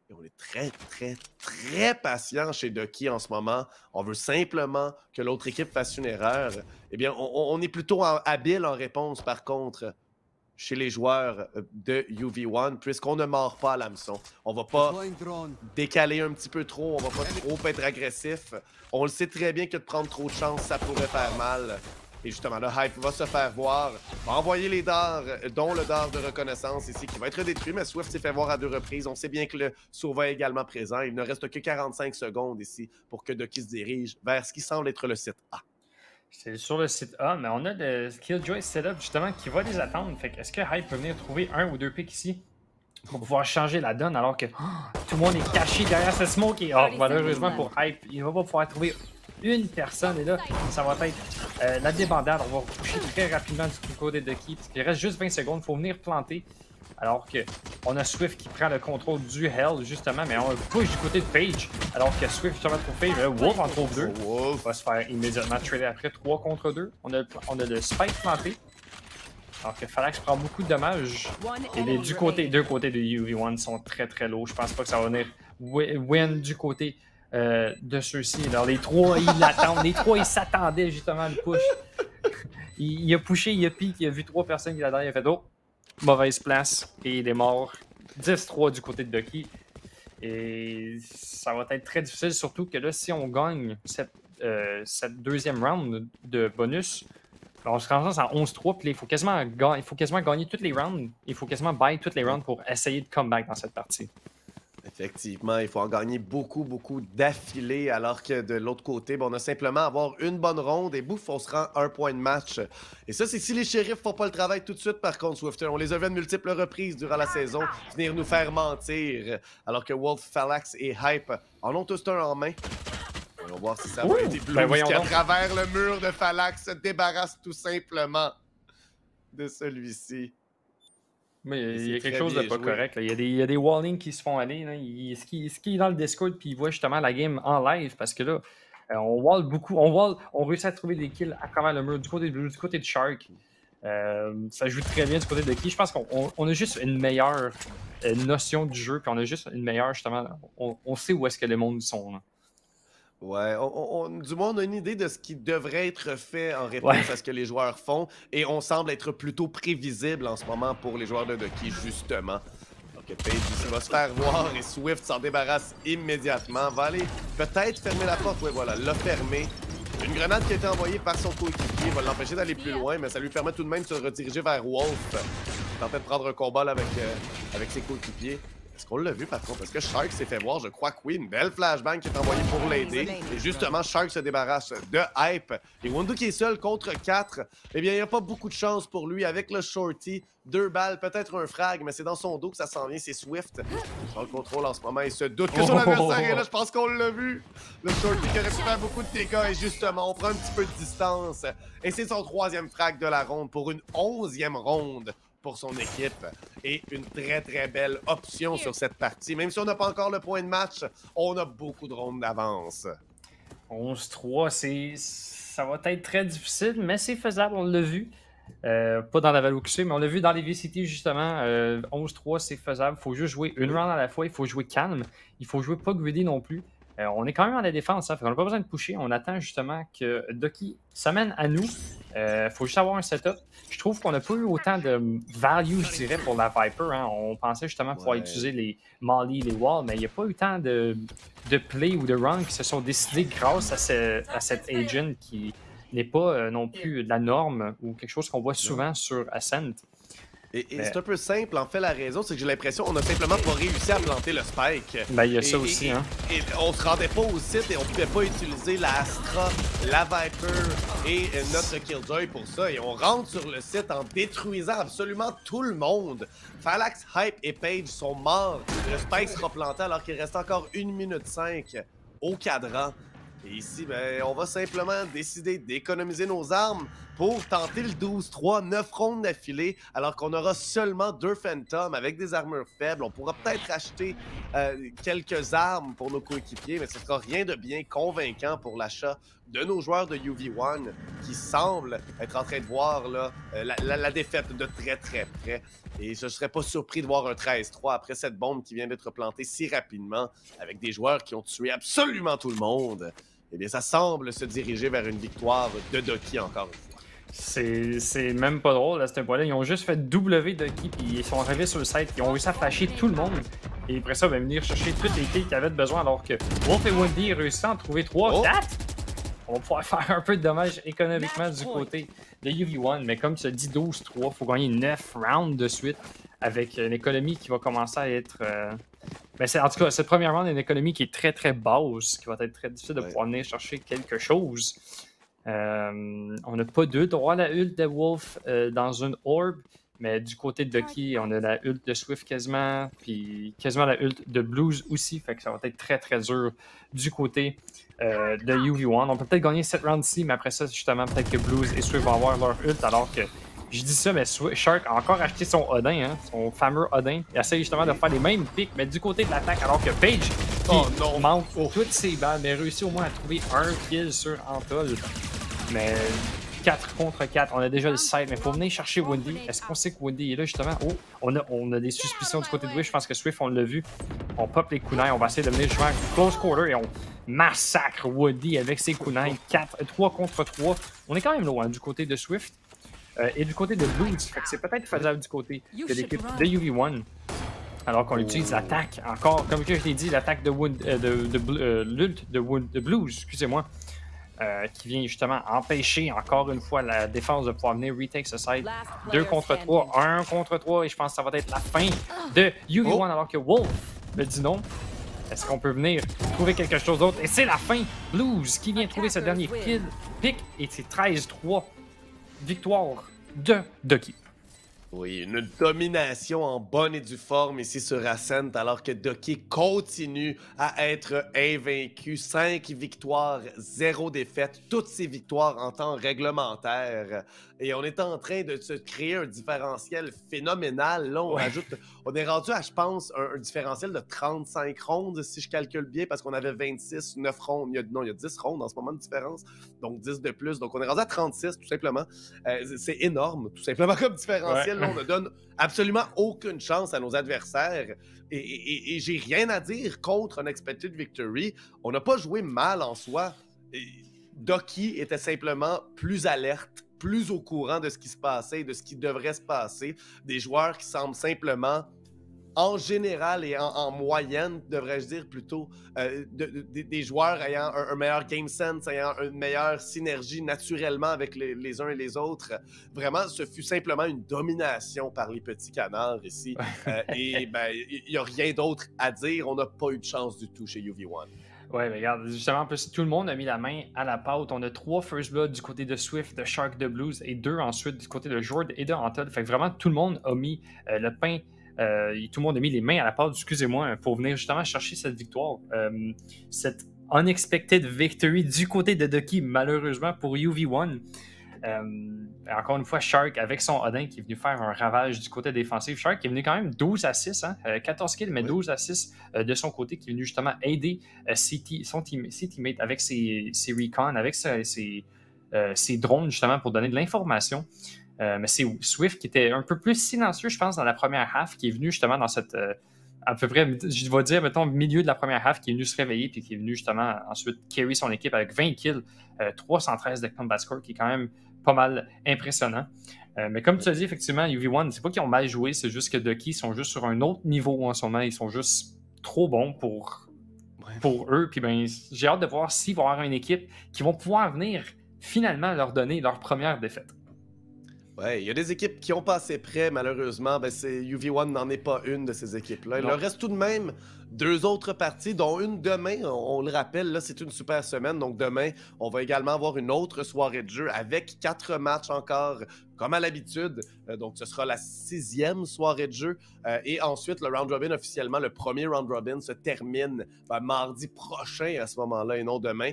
Speaker 1: Et on est très, très, très patient chez Doki en ce moment. On veut simplement que l'autre équipe fasse une erreur. Eh bien, on est plutôt habile en réponse, par contre, chez les joueurs de UV1, puisqu'on ne mord pas à l'hameçon. On va pas décaler un petit peu trop, on va pas trop être agressif. On le sait très bien que de prendre trop de chance, ça pourrait faire mal. Et justement, le Hype va se faire voir, va envoyer les dards, dont le dard de reconnaissance ici, qui va être détruit, mais Swift s'est fait voir à 2 reprises. On sait bien que le Sauva est également présent. Il ne reste que 45 secondes ici pour que Doki se dirige vers ce qui semble être le site A.
Speaker 2: C'est sur le site A, mais on a le Killjoy setup justement qui va les attendre. Fait que est-ce que Hype peut venir trouver 1 ou 2 picks ici pour pouvoir changer la donne alors que tout le monde est caché derrière ce smoke et malheureusement pour Hype, il va pas pouvoir trouver une personne et là, ça va être la débandade. On va coucher très rapidement du côté de Doki parce qu'il reste juste 20 secondes, il faut venir planter. Alors qu'on a Swift qui prend le contrôle du Hell, justement, mais on push du côté de Page. Alors que Swift justement trouve Page, Wolf en trouve 2. Wolf va se faire immédiatement trader après 3 contre 2. On a le Spike planté. Alors que Falax prend beaucoup de dommages. Et les deux côtés de UV1 sont très très low. Je pense pas que ça va venir win du côté de ceux-ci. Alors les 3, ils l'attendent. Les 3, ils s'attendaient justement à le push. Il a pushé, il a piqué, il a vu 3 personnes qui l'adorent, il a fait oh! Mauvaise place et il est mort. 10-3 du côté de Doki. Et ça va être très difficile, surtout que là, si on gagne cette deuxième round de bonus, on se rend à 11-3, puis là, il faut quasiment gagner toutes les rounds. Il faut quasiment buy toutes les rounds pour essayer de comeback dans cette partie.
Speaker 1: Effectivement, il faut en gagner beaucoup, beaucoup d'affilée, alors que de l'autre côté, on a simplement à avoir une bonne ronde et bouf, on se rend 1 point de match. Et ça, c'est si les shérifs font pas le travail tout de suite, par contre, Swifter. On les a vus à de multiples reprises durant la saison venir nous faire mentir, alors que Wolf, Falax et Hype en ont tous un en main. On va voir si ça va aider Blues qui, à travers le mur de Falax, se débarrasse tout simplement de celui-ci.
Speaker 2: Mais il y a quelque chose de pas correct. Là. Il y a des wallings qui se font aller. Là. Est-ce qu'il est dans le Discord puis il voit justement la game en live? Parce que là, on wall beaucoup. On réussit à trouver des kills à travers le mur du côté de Shark. Ça joue très bien du côté de Ki. Je pense qu'on a juste une meilleure notion du jeu. Puis on a juste une meilleure, justement. On sait où est-ce que les mondes sont. Là.
Speaker 1: Ouais, du moins, on a une idée de ce qui devrait être fait en réponse à ce que les joueurs font. Et on semble être plutôt prévisible en ce moment pour les joueurs de Doki, justement. Donc, Page ici va se faire voir et Swift s'en débarrasse immédiatement. Va aller peut-être fermer la porte. Ouais, voilà, l'a fermé. Une grenade qui a été envoyée par son coéquipier va l'empêcher d'aller plus loin, mais ça lui permet tout de même de se rediriger vers Wolf. Il est en train de prendre un combat là, avec ses coéquipiers. Est-ce qu'on l'a vu par contre? Est-ce que Shark s'est fait voir? Je crois que oui. Une belle flashbang qui est envoyée pour l'aider. Et justement, Shark se débarrasse de Hype. Et Wundu qui est seul contre 4. Eh bien, il n'y a pas beaucoup de chance pour lui avec le shorty. 2 balles, peut-être un frag, mais c'est dans son dos que ça s'en vient. C'est Swift. Il prend le contrôle en ce moment. Il se doute que son adversaire est là. Je pense qu'on l'a vu. Le shorty qui aurait pu faire beaucoup de dégâts. Et justement, on prend un petit peu de distance. Et c'est son 3e frag de la ronde pour une 11e ronde pour son équipe. Et une très très belle option sur cette partie. Même si on n'a pas encore le point de match, on a beaucoup de rondes d'avance.
Speaker 2: 11-3, ça va être très difficile, mais c'est faisable, on l'a vu. Pas dans la Valoxé, mais on l'a vu dans les VCT justement. 11-3, c'est faisable. Il faut juste jouer une round à la fois. Il faut jouer calme. Il faut jouer pas greedy non plus. On est quand même en la défense, hein, fait qu'on n'a pas besoin de pusher. On attend justement que Ducky s'amène à nous. Faut juste avoir un setup. Je trouve qu'on n'a pas eu autant de value, je dirais, pour la Viper. Hein. On pensait justement pouvoir utiliser les Molly, les Walls, mais il n'y a pas eu tant de play ou de run qui se sont décidés grâce à cet agent qui n'est pas non plus de la norme ou quelque chose qu'on voit souvent sur Ascent.
Speaker 1: Et c'est un peu simple, en fait, la raison, c'est que j'ai l'impression qu'on a simplement pas réussi à planter le spike.
Speaker 2: Ben, il y a ça aussi, hein.
Speaker 1: Et on se rendait pas au site et on pouvait pas utiliser la Astra, la Viper et notre Killjoy pour ça. Et on rentre sur le site en détruisant absolument tout le monde. Phalanx, Hype et Page sont morts. Le spike sera planté alors qu'il reste encore 1 minute 5 au cadran. Et ici, ben, on va simplement décider d'économiser nos armes pour tenter le 12-3, 9 rondes d'affilée, alors qu'on aura seulement 2 Phantoms avec des armures faibles. On pourra peut-être acheter quelques armes pour nos coéquipiers, mais ce sera rien de bien convaincant pour l'achat de nos joueurs de UV1 qui semblent être en train de voir là, la défaite de très très près. Et je ne serais pas surpris de voir un 13-3 après cette bombe qui vient d'être plantée si rapidement avec des joueurs qui ont tué absolument tout le monde. Eh bien, ça semble se diriger vers une victoire de Ducky encore une fois.
Speaker 2: C'est même pas drôle à ce point-là. Ils ont juste fait W Ducky puis ils sont arrivés sur le site. Ils ont réussi à flasher tout le monde. Et après ça, ben, venir chercher toutes les kills qu'ils avaient besoin alors que Wolf et Wendy réussissent à en trouver 3, 4. On va pouvoir faire un peu de dommages économiquement du côté de UV1. Mais comme tu as dit, 12-3, il faut gagner 9 rounds de suite avec une économie qui va commencer à être... Ben en tout cas, cette première round est une économie qui est très très basse, qui va être très difficile de pouvoir venir chercher quelque chose. On n'a pas de droit à la ult de Wolf dans une orb, mais du côté de Ducky, on a la ult de Swift quasiment, puis quasiment la ult de Blues aussi, fait que ça va être très très dur du côté de UV1. On peut peut-être gagner cette round-ci, mais après ça, justement, peut-être que Blues et Swift vont avoir leur ult, alors que je dis ça, mais Shark a encore acheté son Odin, hein, son fameux Odin. Il essaie justement de faire les mêmes pics, mais du côté de l'attaque, alors que Page, qui manque toutes ses balles, mais réussit au moins à trouver un kill sur Antol. Mais 4 contre 4, on a déjà le side, mais il faut venir chercher Wendy. Est-ce qu'on sait que Wendy est là justement? Oh, on a des suspicions du côté de Wish. Je pense que Swift, on l'a vu. On pop les kunai, on va essayer de venir jouer en close quarter et on massacre Wendy avec ses kunai. 3 contre 3. On est quand même loin du côté de Swift. Et du côté de Blues, c'est peut-être faisable du côté de l'équipe de UV1. Alors qu'on utilise l'attaque, encore, comme je l'ai dit, l'attaque de Blues, excusez-moi, qui vient justement empêcher encore une fois la défense de pouvoir venir retake ce side. 2 contre 3, 1 contre 3, et je pense que ça va être la fin de UV1 alors que Wolf me dit non. Est-ce qu'on peut venir trouver quelque chose d'autre? Et c'est la fin! Blues qui vient trouver ce dernier pick et c'est 13-3. Victoire de Ducky.
Speaker 1: Oui, une domination en bonne et due forme ici sur Ascent, alors que Ducky continue à être invaincu. 5 victoires, 0 défaite, toutes ces victoires en temps réglementaire. Et on est en train de se créer un différentiel phénoménal. Là, on est rendu à, je pense, un différentiel de 35 rondes, si je calcule bien, parce qu'on avait 26, 9 rondes. Il y a 10 rondes en ce moment de différence, donc 10 de plus. Donc, on est rendu à 36, tout simplement. C'est énorme, tout simplement, comme différentiel. Là, on ne donne absolument aucune chance à nos adversaires. Et j'ai rien à dire contre un expected victory. On n'a pas joué mal en soi. Ducky était simplement plus alerte, plus au courant de ce qui se passait et de ce qui devrait se passer. Des joueurs qui semblent simplement, en général et en moyenne, devrais-je dire plutôt, des joueurs ayant un meilleur game sense, ayant une meilleure synergie naturellement avec les uns et les autres. Vraiment, ce fut simplement une domination par les petits canards ici. Et ben, il n'y a rien d'autre à dire. On n'a pas eu de chance du tout chez UV1.
Speaker 2: Ouais, mais regarde, justement, en plus, tout le monde a mis la main à la pâte. On a 3 First Blood du côté de Swift, de Shark, de Blues et 2 ensuite du côté de Jord et de Antol. Fait que vraiment, tout le monde a mis le pain, tout le monde a mis les mains à la pâte, excusez-moi, pour venir justement chercher cette victoire. Cette unexpected victory du côté de Ducky, malheureusement pour UV1. Encore une fois, Shark avec son Odin qui est venu faire un ravage du côté défensif. Shark qui est venu quand même 12 à 6, hein? 14 kills, mais 12 à 6 de son côté, qui est venu justement aider ses teammates avec ses recons, avec ses drones justement pour donner de l'information. Mais c'est Swift qui était un peu plus silencieux, je pense, dans la première half, qui est venu justement dans à peu près, je vais dire, mettons, milieu de la première half, qui est venu se réveiller puis qui est venu justement ensuite carry son équipe avec 20 kills, 313 de combat score, qui est quand même pas mal impressionnant. Mais comme tu as dit, effectivement, UV1, c'est pas qu'ils ont mal joué, c'est juste que Ducky sont juste sur un autre niveau en ce moment. Ils sont juste trop bons pour eux. Puis ben, j'ai hâte de voir s'il va y avoir une équipe qui vont pouvoir venir finalement leur donner leur première défaite.
Speaker 1: Ouais, il y a des équipes qui ont passé près, malheureusement. Ben, UV1 n'en est pas une de ces équipes-là. Il leur reste tout de même 2 autres parties, dont une demain. On le rappelle, là, c'est une super semaine. Donc demain, on va également avoir une autre soirée de jeu avec 4 matchs encore, comme à l'habitude. Donc ce sera la 6e soirée de jeu. Et ensuite, le round robin officiellement, le premier round robin se termine mardi prochain à ce moment-là et non demain.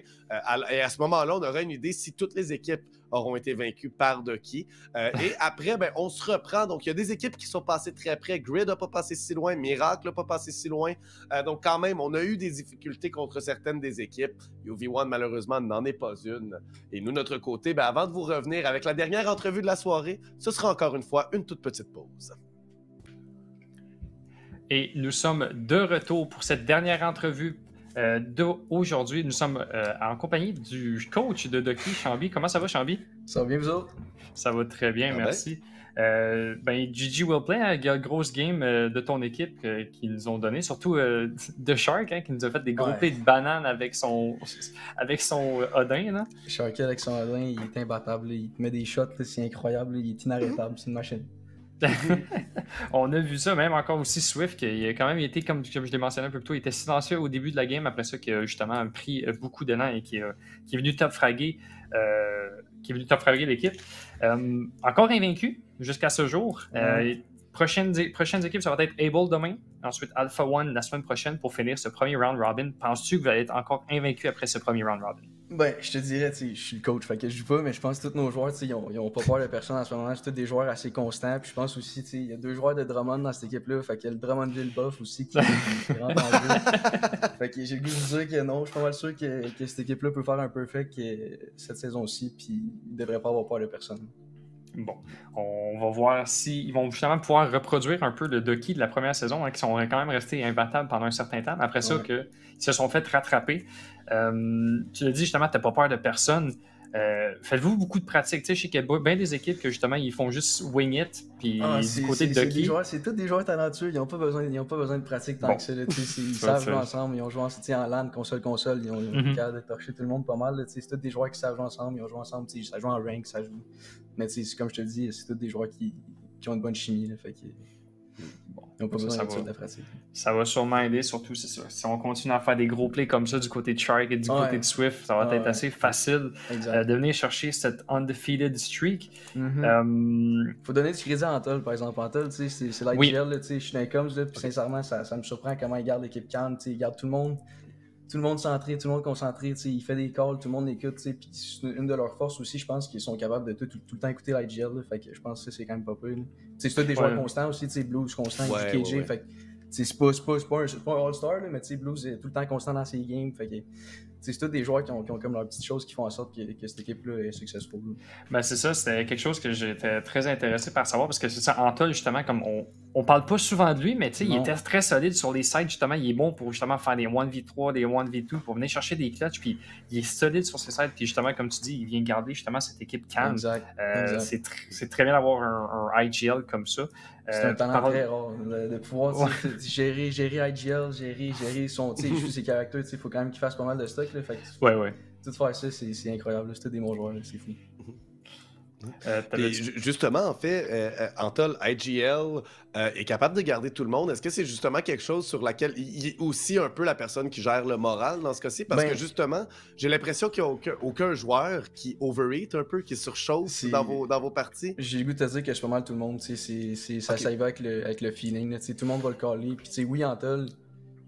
Speaker 1: Et à ce moment-là, on aura une idée si toutes les équipes auront été vaincues par Ducky. Et après, ben, on se reprend. Donc, il y a des équipes qui sont passées très près. Grid n'a pas passé si loin. Miracle n'a pas passé si loin. Donc, quand même, on a eu des difficultés contre certaines des équipes. UV1, malheureusement, n'en est pas une. Et nous, notre côté, ben, avant de vous revenir avec la dernière entrevue de la soirée, ce sera encore une fois une toute petite pause.
Speaker 2: Et nous sommes de retour pour cette dernière entrevue d'aujourd'hui. Nous sommes en compagnie du coach de Ducky, Chambi. Comment ça va, Chambi?
Speaker 4: Ça va bien, vous autres?
Speaker 2: Ça va très bien, merci. GG Willplay, grosse game de ton équipe qu'ils nous ont donné, surtout de Shark, qui nous a fait des gros plays de banane avec son Odin. Là.
Speaker 4: Shark avec son Odin, il est imbattable, il te met des shots, c'est incroyable, il est inarrêtable, c'est une machine.
Speaker 2: On a vu ça, même encore aussi Swift, qui a quand même été, comme je l'ai mentionné un peu plus tôt, il était silencieux au début de la game, après ça, qui a justement pris beaucoup d'élan et qui est venu top fraguer l'équipe. Encore invaincu jusqu'à ce jour. Prochaines équipes, ça va être Able demain, ensuite Alpha One la semaine prochaine pour finir ce premier round robin. Penses-tu que vous allez être encore invaincu après ce premier round robin?
Speaker 4: Ben, je te dirais, je suis le coach, fait que je joue pas, mais je pense que tous nos joueurs, ils ont pas peur de personne en ce moment. C'est tous des joueurs assez constants. Puis je pense aussi, il y a 2 joueurs de Drummond dans cette équipe-là. Fait qu'il y a le Drummondville buff aussi qui rentre en jeu. Fait que j'ai le goût de vous dire que non, je suis pas mal sûr que cette équipe-là peut faire un perfect cette saison-ci. Puis ils devraient pas avoir peur de personne.
Speaker 2: Bon, on va voir s'ils vont justement pouvoir reproduire un peu le Ducky de la première saison, qui sont quand même restés imbattables pendant un certain temps. Après ça, ils se sont fait rattraper. Tu l'as dit justement, tu n'as pas peur de personne. Faites-vous beaucoup de pratique? Tu sais, je sais qu'il y a bien des équipes que justement, ils font juste wing it. Puis du côté de Ducky.
Speaker 4: C'est tous des joueurs talentueux. Ils n'ont pas besoin de pratique tant que ça. Ils savent jouer ensemble. Ils ont joué en LAN, console. Ils ont capable de torcher tout le monde pas mal. C'est tous des joueurs qui savent jouer ensemble. Ils ont joué ensemble. Ça joue en rank, ça joue. Mais comme je te dis, c'est tous des joueurs qui ont une bonne chimie. Là, fait que, ils n'ont pas besoin de pratique.
Speaker 2: Ça va sûrement aider, surtout si on continue à faire des gros plays comme ça du côté de Shark et du côté de Swift, ça va être assez facile de venir chercher cette undefeated streak.
Speaker 4: Faut donner du crédit à Antol, par exemple. Antol, c'est l'IGL, je suis dans les coms, puis sincèrement, ça me surprend comment il garde l'équipe calme, il garde tout le monde centré, tout le monde concentré, il fait des calls, tout le monde écoute, puis c'est une de leurs forces aussi, je pense qu'ils sont capables de tout le temps écouter l'IGL, fait que je pense que c'est quand même pas peu. C'est tous des joueurs constants aussi, Blues constant, du KJ, fait que c'est pas un All-Star, mais Blues est tout le temps constant dans ses games, fait que c'est tous des joueurs qui ont comme leurs petites choses qui font en sorte que cette équipe-là est successful.
Speaker 2: Ben c'est ça, c'était quelque chose que j'étais très intéressé par savoir, parce que c'est ça, Antol, justement, comme on parle pas souvent de lui, mais il était très solide sur les sides, justement, il est bon pour justement faire des 1v3, des 1v2, pour venir chercher des clutches, puis il est solide sur ses sides, puis justement, comme tu dis, il vient garder justement cette équipe calme. Exact. C'est très bien d'avoir un IGL comme ça.
Speaker 4: C'est un talent très rare, de pouvoir gérer IGL, gérer son, ses caractères, il faut quand même qu'il fasse pas mal de stock. Là, fait que tout faire ça, c'est incroyable, c'est des bons joueurs, c'est fou.
Speaker 1: Justement, en fait, Antol, IGL est capable de garder tout le monde. Est-ce que c'est justement quelque chose sur laquelle il est aussi un peu la personne qui gère le moral dans ce cas-ci? Parce que justement, j'ai l'impression qu'il n'y a aucun joueur qui overeat un peu, qui surchauffe dans vos parties. J'ai
Speaker 4: le goût de te dire que c'est pas mal tout le monde. Ça y va avec le feeling. Tout le monde va le caller. Puis oui, Antol,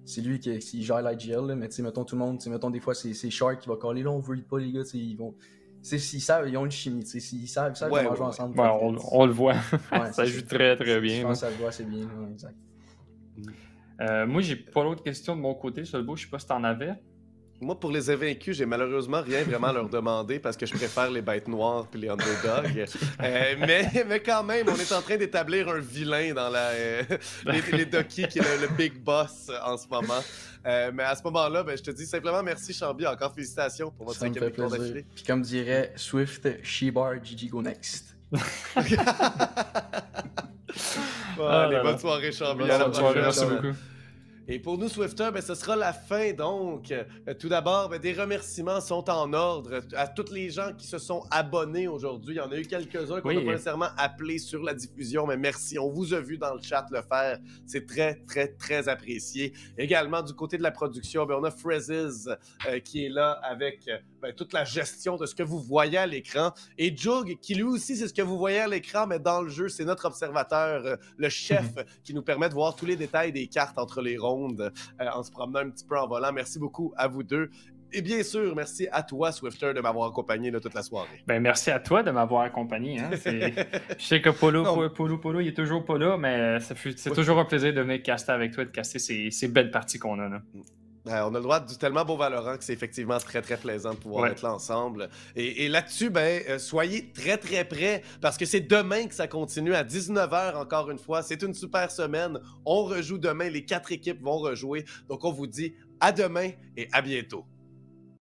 Speaker 4: c'est lui qui gère l'IGL, mais mettons tout le monde, mettons des fois c'est Shark qui va caller. Là, on overeat pas, les gars. Ils vont... Ils savent, ils ont une chimie, ils savent comment jouer ensemble.
Speaker 2: On le voit, ça joue très très bien.
Speaker 4: Je pense que ça le voit assez bien, exact.
Speaker 2: Moi, j'ai pas d'autres questions de mon côté, Solbo, je sais pas si t'en avais.
Speaker 1: Moi, pour les invaincus, j'ai malheureusement rien vraiment à leur demander parce que je préfère les bêtes noires puis les underdogs. Mais quand même, on est en train d'établir un vilain dans les Ducky qui est le big boss en ce moment. Mais à ce moment-là, je te dis simplement merci, Chambi. Encore félicitations pour votre 5e victoire d'affilée.
Speaker 4: Puis comme dirait Swift, She-Bar, GG Go Next.
Speaker 1: Bonne soirée, Chambi.
Speaker 2: Bonne soirée, merci beaucoup.
Speaker 1: Et pour nous, Swifter, ce sera la fin donc. Tout d'abord, des remerciements sont en ordre à tous les gens qui se sont abonnés aujourd'hui. Il y en a eu quelques-uns qu'on n'a pas nécessairement appelés sur la diffusion, mais merci. On vous a vu dans le chat le faire. C'est très, très, très apprécié. Également, du côté de la production, on a Frezes qui est là avec toute la gestion de ce que vous voyez à l'écran. Et Jug, qui lui aussi, c'est ce que vous voyez à l'écran, mais dans le jeu, c'est notre observateur, le chef, qui nous permet de voir tous les détails des cartes entre les rondes en se promenant un petit peu en volant. Merci beaucoup à vous deux. Et bien sûr, merci à toi, Swifter, de m'avoir accompagné toute la soirée.
Speaker 2: Merci à toi de m'avoir accompagné. Hein. Je sais que Polo, il est toujours pas là, mais c'est toujours un plaisir de venir caster avec toi et de caster ces belles parties qu'on a là.
Speaker 1: On a le droit de tellement beau Valorant que c'est effectivement très très plaisant de pouvoir être là ensemble. Et là-dessus, soyez très très prêts parce que c'est demain que ça continue à 19h encore une fois. C'est une super semaine. On rejoue demain. Les 4 équipes vont rejouer. Donc on vous dit à demain et à bientôt.